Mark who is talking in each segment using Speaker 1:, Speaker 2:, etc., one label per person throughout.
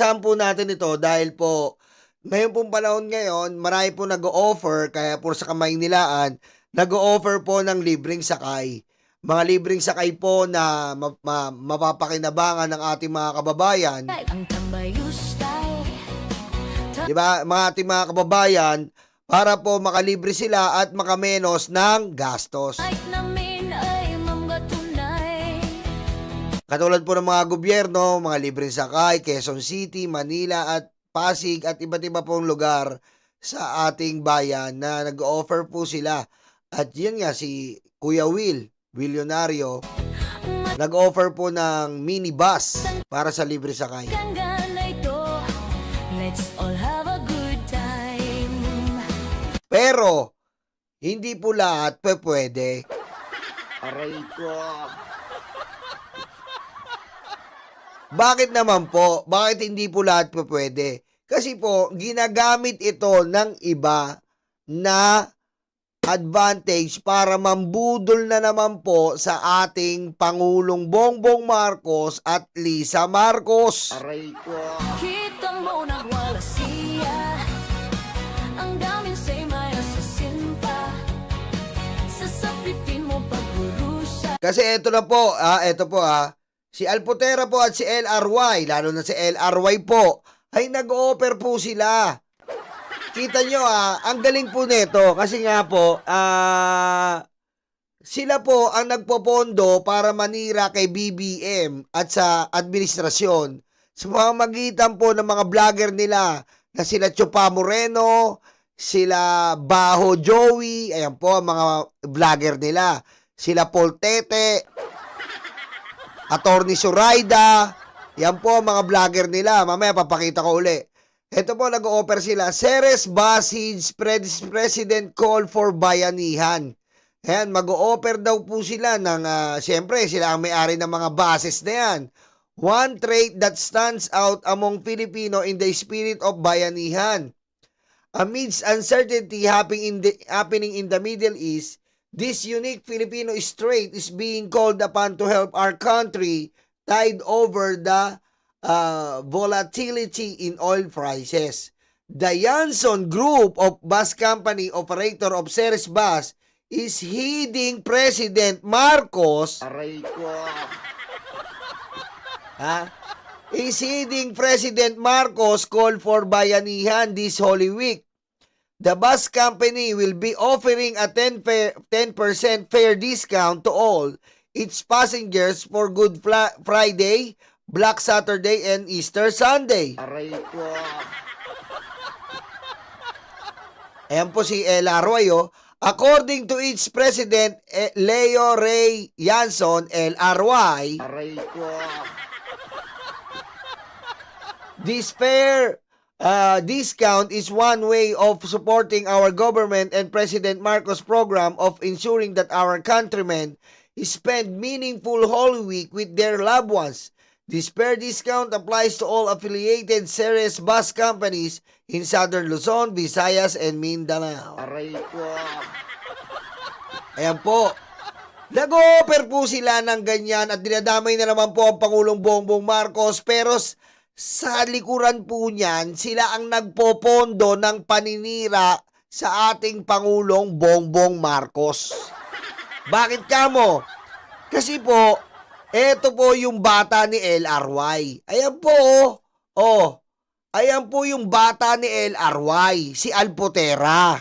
Speaker 1: umpisahan po natin ito dahil po ngayon pong panahon ngayon, marami po nag-o-offer, kaya po sa Kamaynilaan, nag-o-offer po ng libreng sakay. Mga libreng sakay po na mapapakinabangan ng ating mga kababayan. Di ba, mga ating mga kababayan, para po makalibre sila at makamenos ng gastos. Katulad po ng mga gobyerno, mga libreng sakay, Quezon City, Manila at Pasig at iba't iba pong lugar sa ating bayan na nag-offer po sila. At yun nga, si Kuya Will, Willionario, nag-offer po ng minibus para sa libre sakay.
Speaker 2: Let's all have a good time.
Speaker 1: Pero, hindi po lahat pwede.
Speaker 3: Aray ko.
Speaker 1: Bakit naman po? Bakit hindi po lahat pwede? Kasi po, ginagamit ito ng iba na advantage para mambudol na naman po sa ating Pangulong Bongbong Marcos at Lisa Marcos.
Speaker 3: Aray ko.
Speaker 2: Kita mo nagwala siya. Ang daming say may asasin pa. Sasapitin mo pagburusa.
Speaker 1: Kasi ito po, si Alpotera po at si LRY, lalo na si LRY po, ay nag-o-offer po sila. Kita nyo ang galing po nito kasi nga po, sila po ang nagpopondo para manira kay BBM at sa administrasyon. Sa pamamagitan po ng mga vlogger nila na sila Chupa Moreno, sila Baho Joey, ayan po ang mga vlogger nila. Sila Paul Tete, Attorney Zoraida, yan po ang mga vlogger nila. Mamaya papakita ko uli. Ito po, nag-o-offer sila. Ceres Basids President Call for Bayanihan. Ayan, mag-o-offer daw po sila ng, siyempre, sila ang may-ari ng mga bases na yan. One trait that stands out among Filipino in the spirit of bayanihan. Amidst uncertainty happening in the Middle East, this unique Filipino trait is being called upon to help our country tide over the volatility in oil prices. The Yanson Group of Bus Company, operator of Ceres Bus, is heeding President Marcos.
Speaker 3: Aray ko.
Speaker 1: Is heeding President Marcos' call for bayanihan this Holy Week. The bus company will be offering a 10% fare discount to all its passengers for Good Friday, Black Saturday, and Easter Sunday.
Speaker 3: Aray ko.
Speaker 1: Ayan po si LRY. According to its president, Leo Ray Yanson, LRY,
Speaker 3: Aray ko.
Speaker 1: this fare discount is one way of supporting our government and President Marcos' program of ensuring that our countrymen spend meaningful Holy Week with their loved ones. This fare discount applies to all affiliated Ceres bus companies in Southern Luzon, Visayas, and Mindanao.
Speaker 3: Aray ko.
Speaker 1: Ayan po. Nag-o-offer po sila ng ganyan at dinadamay na naman po ang Pangulong Bongbong Marcos, pero sa likuran po niyan, sila ang nagpopondo ng paninira sa ating Pangulong Bongbong Marcos. Bakit kamo? Kasi po, eto po yung bata ni LRY. Ayan po, ayan po yung bata ni LRY, si Alpotera.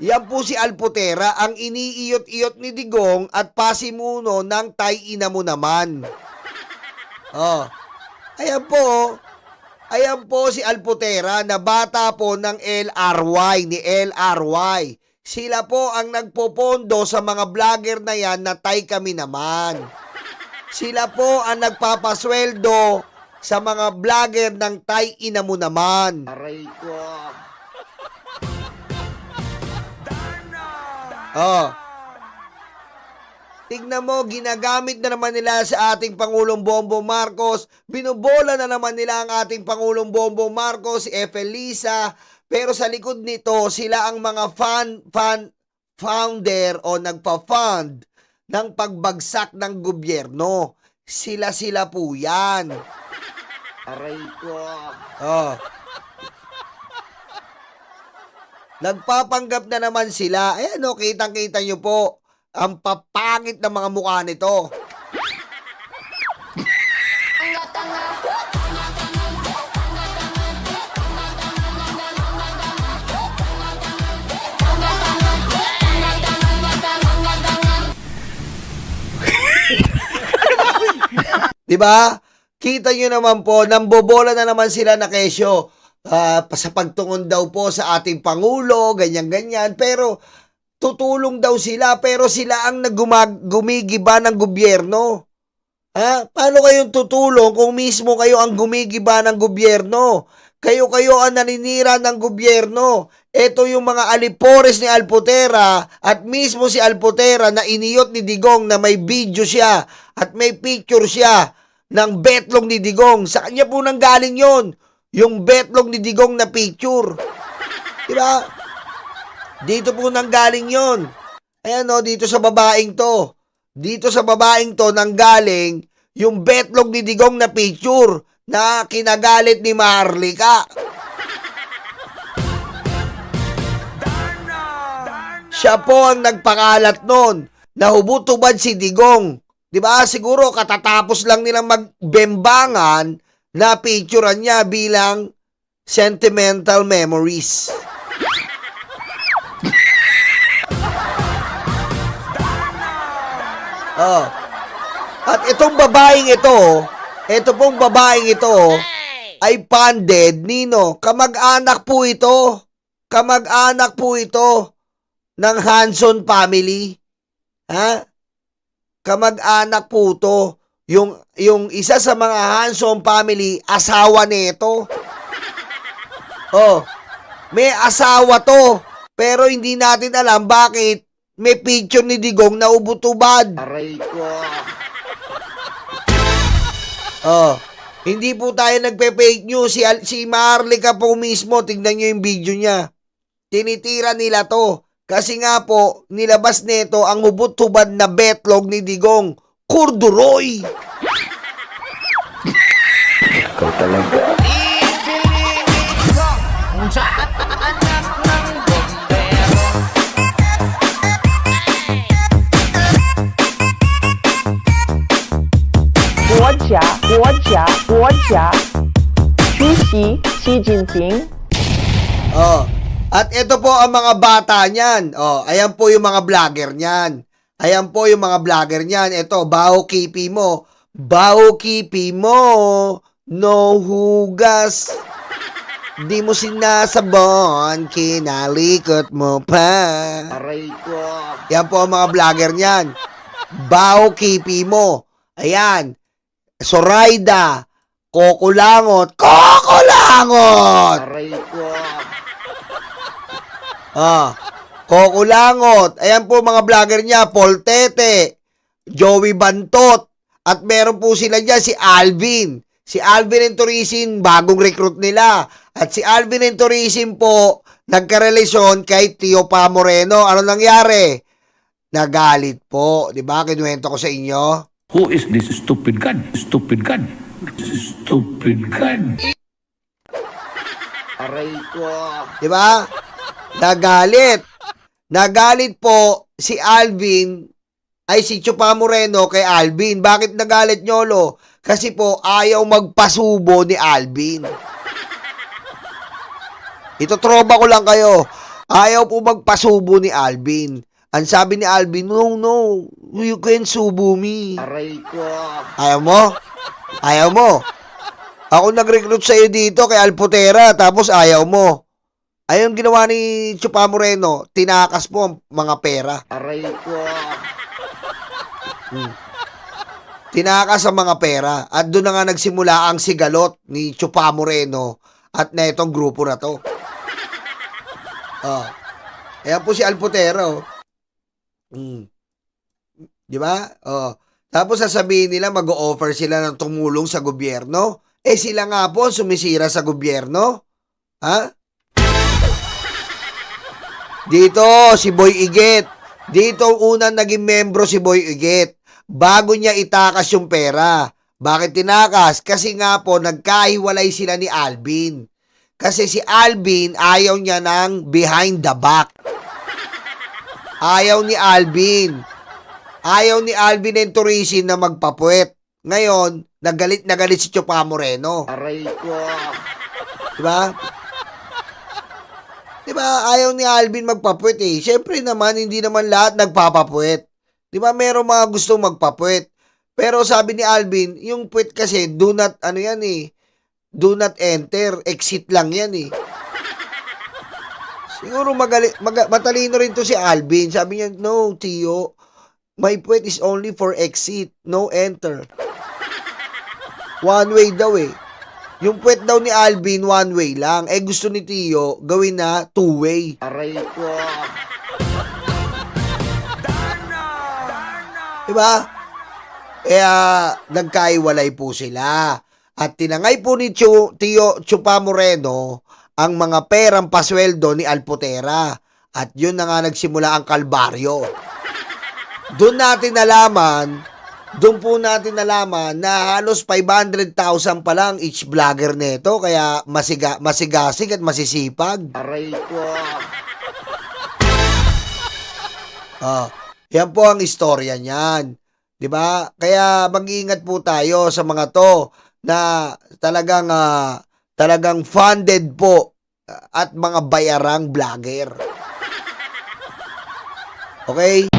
Speaker 1: Yan po si Alpotera, ang iniiyot-iyot ni Digong at pasimuno ng tay-ina mo naman. Ayan po si Alpotera na bata po ng LRY, ni LRY. Sila po ang nagpopondo sa mga vlogger na yan na tay kami naman. Sila po ang nagpapasweldo sa mga vlogger ng tay-ina mo naman.
Speaker 3: Aray ko.
Speaker 1: Tignan mo, ginagamit na naman nila sa ating Pangulong Bongbong Marcos. Binubola na naman nila ang ating Pangulong Bongbong Marcos, si Efelisa. Pero sa likod nito, sila ang mga founder o nagpa-fund ng pagbagsak ng gobyerno. Sila-sila po yan.
Speaker 3: Aray ko.
Speaker 1: Oh. Nagpapanggap na naman sila. Ayan o, kitang-kita nyo po. Ang papangit ng mga mukha nito. Diba? Kita nyo naman po, nambobola na naman sila na kesyo. Sa pagtungon daw po sa ating Pangulo, ganyan-ganyan. Pero, tutulong daw sila, pero sila ang gumigiba ng gobyerno. Ha? Paano kayong tutulong kung mismo kayo ang gumigiba ng gobyerno? Kayo-kayo ang naninira ng gobyerno. Ito yung mga alipores ni Alputera at mismo si Alputera na iniyot ni Digong na may video siya at may picture siya ng betlog ni Digong. Sa kanya po nanggaling yon, yung betlog ni Digong na picture. Diba? Dito po nanggaling yon. Ayan o, dito sa babaeng to. Dito sa babaeng to nanggaling yung betlog ni Digong na picture na kinagalit ni Maharlika. Siya po ang nagpakalat nun. Nahubot-hubad si Digong. Diba? Siguro katatapos lang nilang magbembangan na picturean niya bilang sentimental memories. Oh. At itong babaeng ito ay funded, Nino. Kamag-anak po ito. Kamag-anak po ito ng Hanson family. Ha? Kamag-anak po ito. Yung isa sa mga Hanson family, asawa nito. Oh. May asawa to. Pero hindi natin alam bakit may picture ni Digong na ubot-ubad.
Speaker 3: Aray ko.
Speaker 1: Oh, hindi po tayo nagpe-fake news. Si Maharlika po mismo, tignan nyo yung video niya. Tinitira nila to. Kasi nga po, nilabas nito ang hubot-hubad na betlog ni Digong. Kurduroy!
Speaker 3: Ikaw talaga.
Speaker 4: Quốc gia,出席Xi Jinping.
Speaker 1: Oh, at ito po ang mga bata niyan. Oh, ayan po yung mga vlogger niyan. Ayan po yung mga vlogger niyan. Ito, baho kipi mo. Baho kipi mo. No hugas. Di mo sinasabon, kinalikot mo pa.
Speaker 3: Aray ko.
Speaker 1: Yan po ang mga vlogger niyan. Baho kipi mo. Ayan. Zoraida. Kokulangot. Kokulangot!
Speaker 3: Aray ko.
Speaker 1: Kokulangot. Ayan po mga vlogger niya. Paul Tete. Joey Bantot. At meron po sila dyan si Alvin. Si Alvin and Torisin, bagong recruit nila. At si Alvin and Torisin po, nagkarelasyon kay Tio Pa Moreno. Ano nangyari? Nagalit po. Diba? Kinuwento ko sa inyo.
Speaker 5: Who is this stupid God? Stupid God. Stupid God.
Speaker 3: Aray ko.
Speaker 1: Diba? Nagalit. Nagalit po si Alvin, ay si Tio Pa Moreno kay Alvin. Bakit nagalit, Nyolo? Kasi po, ayaw magpasubo ni Alvin. Ito troba ko lang kayo. Ayaw po magpasubo ni Alvin. Ang sabi ni Alvin, no, you can subo me.
Speaker 3: Aray ko.
Speaker 1: Ayaw mo? Ayaw mo? Ako nag-recruit sa'yo dito kay Alputera, tapos ayaw mo. Ayun ginawa ni Tio Pa Moreno, tinakas po ang mga pera.
Speaker 3: Aray ko.
Speaker 1: Tinakas ang mga pera. At doon na nga nagsimula ang sigalot ni Tio Pa Moreno at na itong grupo na to. Ayan po si Alputera. Di ba? Tapos sasabihin nila mag-o-offer sila ng tumulong sa gobyerno. Sila nga po sumisira sa gobyerno. Ha? Dito si Boy Iget. Dito unang naging membro si Boy Iget. bago niya itakas yung pera. Bakit tinakas? Kasi nga po, nagkahiwalay sila ni Alvin. Kasi si Alvin, ayaw niya ng behind the back. Ayaw ni Alvin. Ayaw ni Alvin and Turisin na magpapuwet. Ngayon, nagalit na galit si Chupa Moreno.
Speaker 3: Aray ko.
Speaker 1: Diba? Diba? Ayaw ni Alvin magpapuwet eh. Siyempre naman, hindi naman lahat nagpapapuwet. Diba? Merong mga gusto magpapuwet. Pero sabi ni Alvin, yung puwet kasi, do not, ano yan eh, do not enter, exit lang yan eh. Siguro matalino rin to si Alvin. Sabi niya, no, Tio, my puwet is only for exit, no enter. One way daw eh. Yung puwet daw ni Alvin, one way lang. Eh gusto ni Tio, gawin na two way.
Speaker 3: Aray ko.
Speaker 1: Diba? Kaya nagkaiwalay po sila. At tinangay po ni Tio Chupa Moreno ang mga perang pasweldo ni Alpotera. At yun na nga nagsimula ang kalbaryo. Doon po natin nalaman na halos 500,000 pa lang each vlogger neto. Kaya masigasig at masisipag.
Speaker 3: Aray ko.
Speaker 1: Yan po ang istorya niyan. 'Di ba? Kaya mag-iingat po tayo sa mga to na talagang funded po at mga bayarang vlogger. Okay?